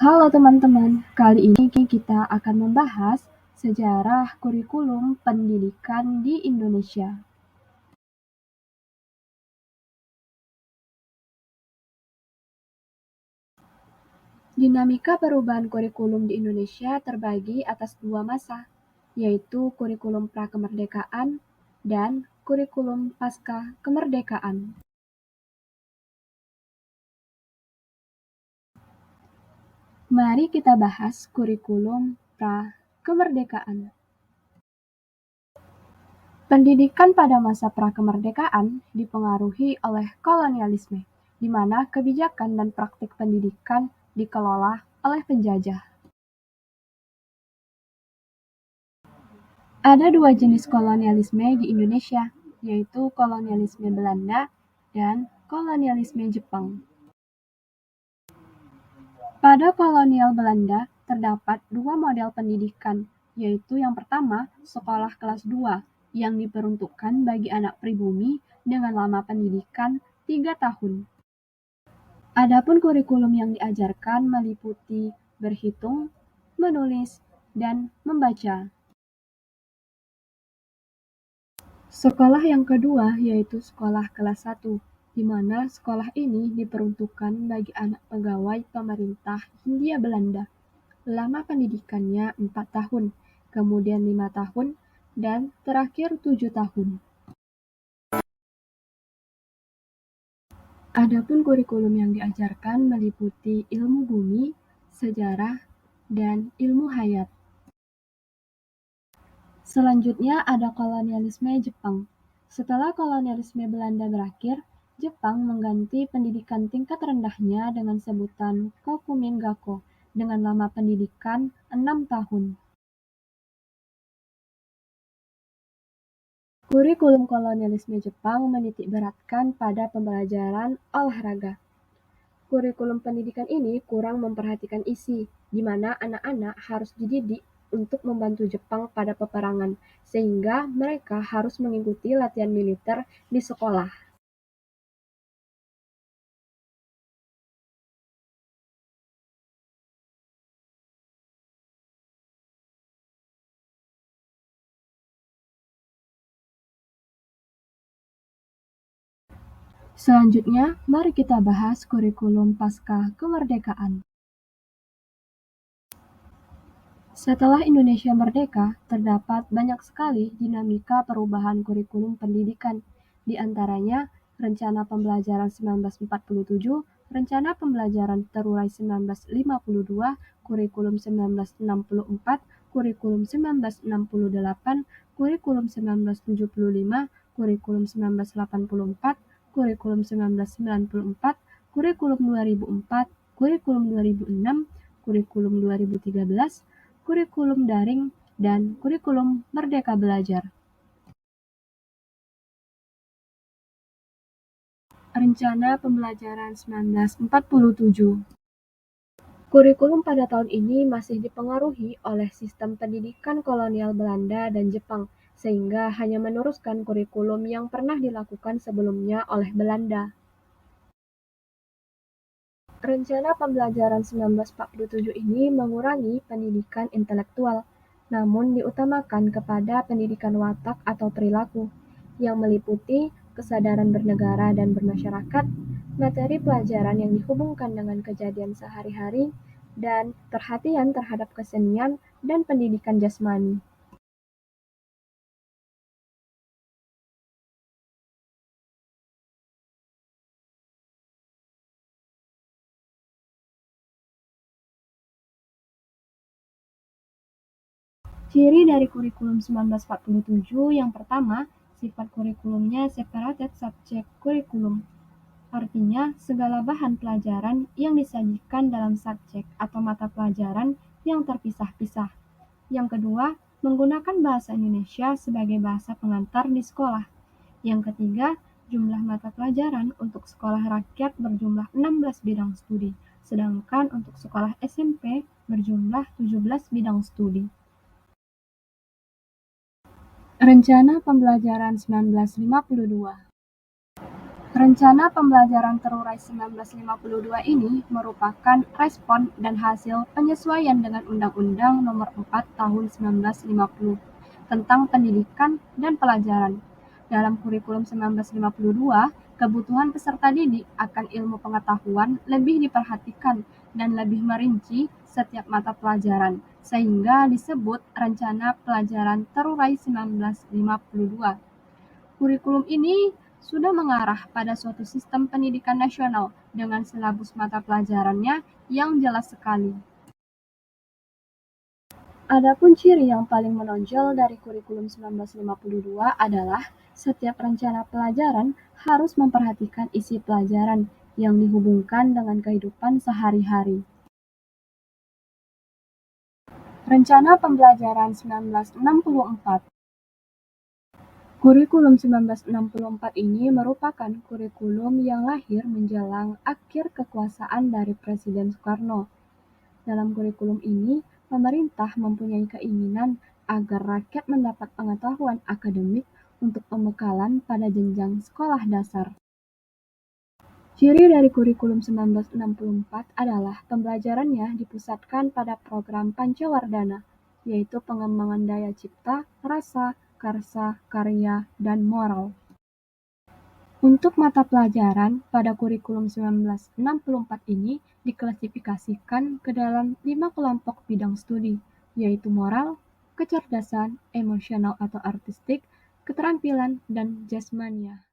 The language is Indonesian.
Halo teman-teman, kali ini kita akan membahas sejarah kurikulum pendidikan di Indonesia. Dinamika perubahan kurikulum di Indonesia terbagi atas dua masa, yaitu kurikulum prakemerdekaan dan kurikulum pasca kemerdekaan. Mari kita bahas kurikulum prakemerdekaan. Pendidikan pada masa prakemerdekaan dipengaruhi oleh kolonialisme, di mana kebijakan dan praktik pendidikan dikelola oleh penjajah. Ada dua jenis kolonialisme di Indonesia, yaitu kolonialisme Belanda dan kolonialisme Jepang. Pada kolonial Belanda, terdapat dua model pendidikan, yaitu yang pertama, sekolah kelas 2, yang diperuntukkan bagi anak pribumi dengan lama pendidikan 3 tahun. Adapun kurikulum yang diajarkan meliputi berhitung, menulis, dan membaca. Sekolah yang kedua yaitu sekolah kelas 1, di mana sekolah ini diperuntukkan bagi anak pegawai pemerintah Hindia Belanda. Lama pendidikannya 4 tahun, kemudian 5 tahun, dan terakhir 7 tahun. Adapun kurikulum yang diajarkan meliputi ilmu bumi, sejarah, dan ilmu hayat. Selanjutnya ada kolonialisme Jepang. Setelah kolonialisme Belanda berakhir, Jepang mengganti pendidikan tingkat rendahnya dengan sebutan Kokumin Gakko dengan lama pendidikan 6 tahun. Kurikulum kolonialisme Jepang menitikberatkan pada pembelajaran olahraga. Kurikulum pendidikan ini kurang memperhatikan isi, di mana anak-anak harus dididik untuk membantu Jepang pada peperangan, sehingga mereka harus mengikuti latihan militer di sekolah. Selanjutnya, mari kita bahas kurikulum pasca kemerdekaan. Setelah Indonesia merdeka, terdapat banyak sekali dinamika perubahan kurikulum pendidikan, di antaranya Rencana Pembelajaran 1947, Rencana Pembelajaran Terurai 1952, Kurikulum 1964, Kurikulum 1968, Kurikulum 1975, Kurikulum 1984, Kurikulum 1994, Kurikulum 2004, Kurikulum 2006, Kurikulum 2013, Kurikulum Daring, dan Kurikulum Merdeka Belajar. Rencana Pembelajaran 1947. Kurikulum pada tahun ini masih dipengaruhi oleh sistem pendidikan kolonial Belanda dan Jepang, sehingga hanya meneruskan kurikulum yang pernah dilakukan sebelumnya oleh Belanda. Rencana Pembelajaran 1947 ini mengurangi pendidikan intelektual, namun diutamakan kepada pendidikan watak atau perilaku, yang meliputi kesadaran bernegara dan bermasyarakat, materi pelajaran yang dihubungkan dengan kejadian sehari-hari, dan perhatian terhadap kesenian dan pendidikan jasmani. Ciri dari kurikulum 1947 yang pertama, sifat kurikulumnya separated subject curriculum. Artinya, segala bahan pelajaran yang disajikan dalam subjek atau mata pelajaran yang terpisah-pisah. Yang kedua, menggunakan bahasa Indonesia sebagai bahasa pengantar di sekolah. Yang ketiga, jumlah mata pelajaran untuk sekolah rakyat berjumlah 16 bidang studi, sedangkan untuk sekolah SMP berjumlah 17 bidang studi. Rencana Pembelajaran 1952. Rencana Pembelajaran Terurai 1952 ini merupakan respon dan hasil penyesuaian dengan Undang-Undang Nomor 4 Tahun 1950 tentang Pendidikan dan Pelajaran. Dalam kurikulum 1952, kebutuhan peserta didik akan ilmu pengetahuan lebih diperhatikan dan lebih merinci setiap mata pelajaran, sehingga disebut Rencana Pelajaran Terurai 1952. Kurikulum ini sudah mengarah pada suatu sistem pendidikan nasional dengan silabus mata pelajarannya yang jelas sekali. Adapun ciri yang paling menonjol dari kurikulum 1952 adalah setiap rencana pelajaran harus memperhatikan isi pelajaran yang dihubungkan dengan kehidupan sehari-hari. Rencana Pembelajaran 1964. Kurikulum 1964 ini merupakan kurikulum yang lahir menjelang akhir kekuasaan dari Presiden Soekarno. Dalam kurikulum ini, pemerintah mempunyai keinginan agar rakyat mendapat pengetahuan akademik untuk pembekalan pada jenjang sekolah dasar. Ciri dari kurikulum 1964 adalah pembelajarannya dipusatkan pada program Pancawardana, yaitu pengembangan daya cipta, rasa, karsa, karya, dan moral. Untuk mata pelajaran pada kurikulum 1964 ini diklasifikasikan ke dalam 5 kelompok bidang studi, yaitu moral, kecerdasan, emosional atau artistik, keterampilan, dan jasmania.